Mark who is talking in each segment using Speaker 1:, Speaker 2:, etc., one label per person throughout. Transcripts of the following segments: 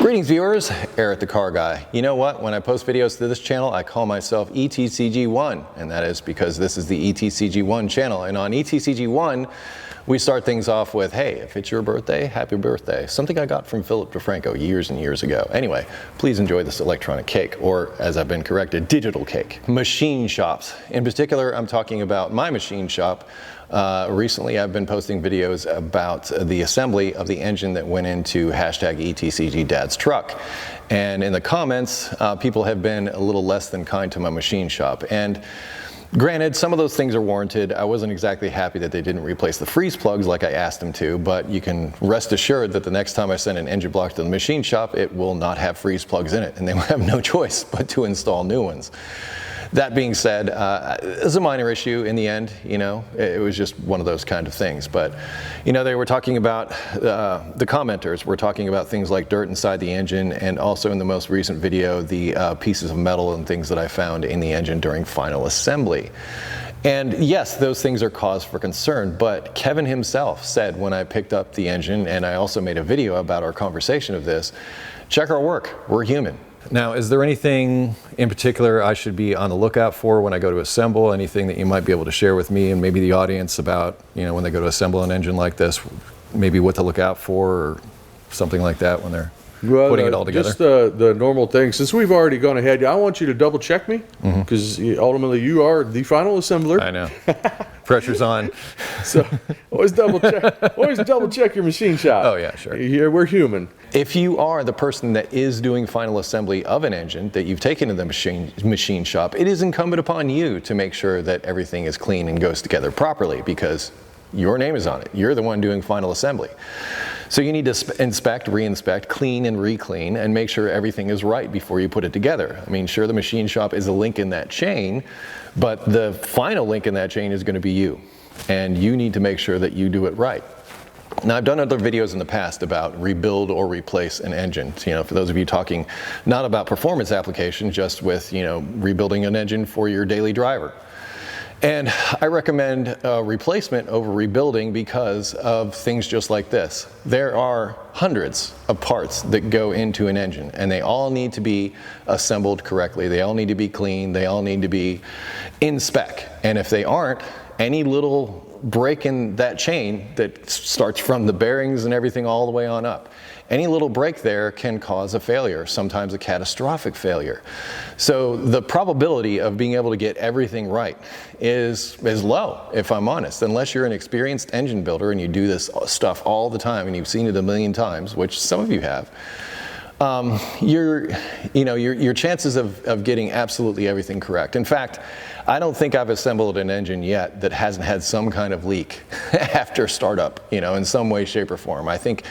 Speaker 1: Greetings viewers, Eric the Car Guy. You know what, when I post videos to this channel, I call myself ETCG1, and that is because this is the ETCG1 channel. And on ETCG1, we start things off with, hey, if it's your birthday, happy birthday. Something I got from Philip DeFranco years and years ago. Anyway, please enjoy this electronic cake, or as I've been corrected, digital cake. Machine shops. In particular, I'm talking about my machine shop. Recently, I've been posting videos about the assembly of the engine that went into hashtag ETCG Dad's truck. And in the comments, people have been a little less than kind to my machine shop. And granted, some of those things are warranted. I wasn't exactly happy that they didn't replace the freeze plugs like I asked them to, but you can rest assured that the next time I send an engine block to the machine shop, it will not have freeze plugs in it, and they will have no choice but to install new ones. That being said, it was a minor issue in the end, you know, it was just one of those kind of things. But, you know, they were talking about, the commenters were talking about things like dirt inside the engine, and also in the most recent video, the pieces of metal and things that I found in the engine during final assembly. And yes, those things are cause for concern, but Kevin himself said when I picked up the engine, and I also made a video about our conversation of this, check our work, we're human. Now, is there anything in particular I should be on the lookout for when I go to assemble? Anything that you might be able to share with me and maybe the audience about, you know, when they go to assemble an engine like this, maybe what to look out for or something like that when they're putting it all together?
Speaker 2: Just the normal thing. Since we've already gone ahead, I want you to double check me, because ultimately you are the final assembler.
Speaker 1: I know. Pressure's on.
Speaker 2: So always double check. Always double check your machine shop.
Speaker 1: Oh yeah, sure.
Speaker 2: Here we're human.
Speaker 1: If you are the person that is doing final assembly of an engine that you've taken to the machine shop, it is incumbent upon you to make sure that everything is clean and goes together properly, because your name is on it. You're the one doing final assembly. So you need to inspect, re-inspect, clean and re-clean, and make sure everything is right before you put it together. I mean, sure, the machine shop is a link in that chain, but the final link in that chain is going to be you. And you need to make sure that you do it right. Now, I've done other videos in the past about rebuild or replace an engine. You know, for those of you talking not about performance application, just with, you know, rebuilding an engine for your daily driver. And I recommend replacement over rebuilding because of things just like this. There are hundreds of parts that go into an engine, and they all need to be assembled correctly. They all need to be clean. They all need to be in spec. And if they aren't, any little break in that chain that starts from the bearings and everything all the way on up, any little break there can cause a failure, sometimes a catastrophic failure. So the probability of being able to get everything right is low, if I'm honest, unless you're an experienced engine builder and you do this stuff all the time and you've seen it a million times, which some of you have. Your chances of getting absolutely everything correct. In fact, I don't think I've assembled an engine yet that hasn't had some kind of leak after startup, you know, in some way, shape, or form. I think,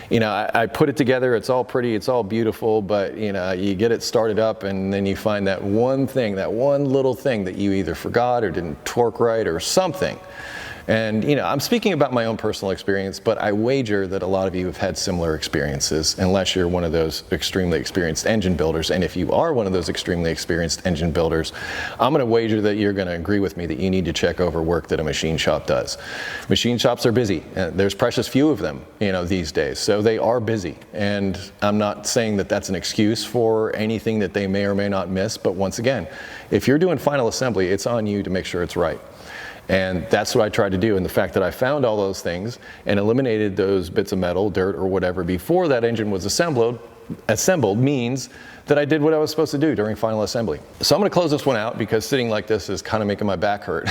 Speaker 1: you know, I put it together, it's all pretty, it's all beautiful, but, you know, you get it started up and then you find that one thing, that one little thing that you either forgot or didn't torque right or something. And, you know, I'm speaking about my own personal experience, but I wager that a lot of you have had similar experiences, unless you're one of those extremely experienced engine builders. And if you are one of those extremely experienced engine builders, I'm going to wager that you're going to agree with me that you need to check over work that a machine shop does. Machine shops are busy. There's precious few of them, you know, these days. So they are busy. And I'm not saying that that's an excuse for anything that they may or may not miss. But once again, if you're doing final assembly, it's on you to make sure it's right. And that's what I tried to do. And the fact that I found all those things and eliminated those bits of metal, dirt, or whatever before that engine was assembled means that I did what I was supposed to do during final assembly. So I'm going to close this one out because sitting like this is kind of making my back hurt.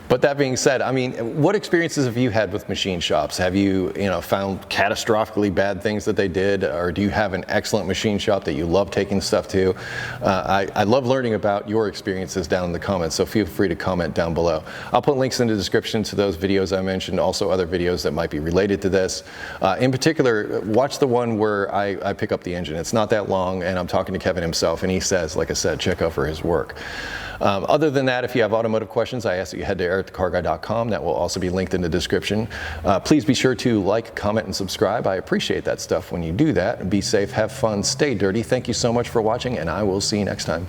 Speaker 1: But that being said, I mean, what experiences have you had with machine shops? Have you, found catastrophically bad things that they did, or do you have an excellent machine shop that you love taking stuff to? I love learning about your experiences down in the comments, so feel free to comment down below. I'll put links in the description to those videos I mentioned, also other videos that might be related to this. In particular, watch the one where I pick up the engine. It's not that long, and I'm talking to Kevin himself, and he says, like I said, check out for his work. Other than that, if you have automotive questions, I ask that you head to ericthecarguy.com. That will also be linked in the description. Please be sure to like, comment, and subscribe. I appreciate that stuff when you do that. Be safe, have fun, stay dirty. Thank you so much for watching, and I will see you next time.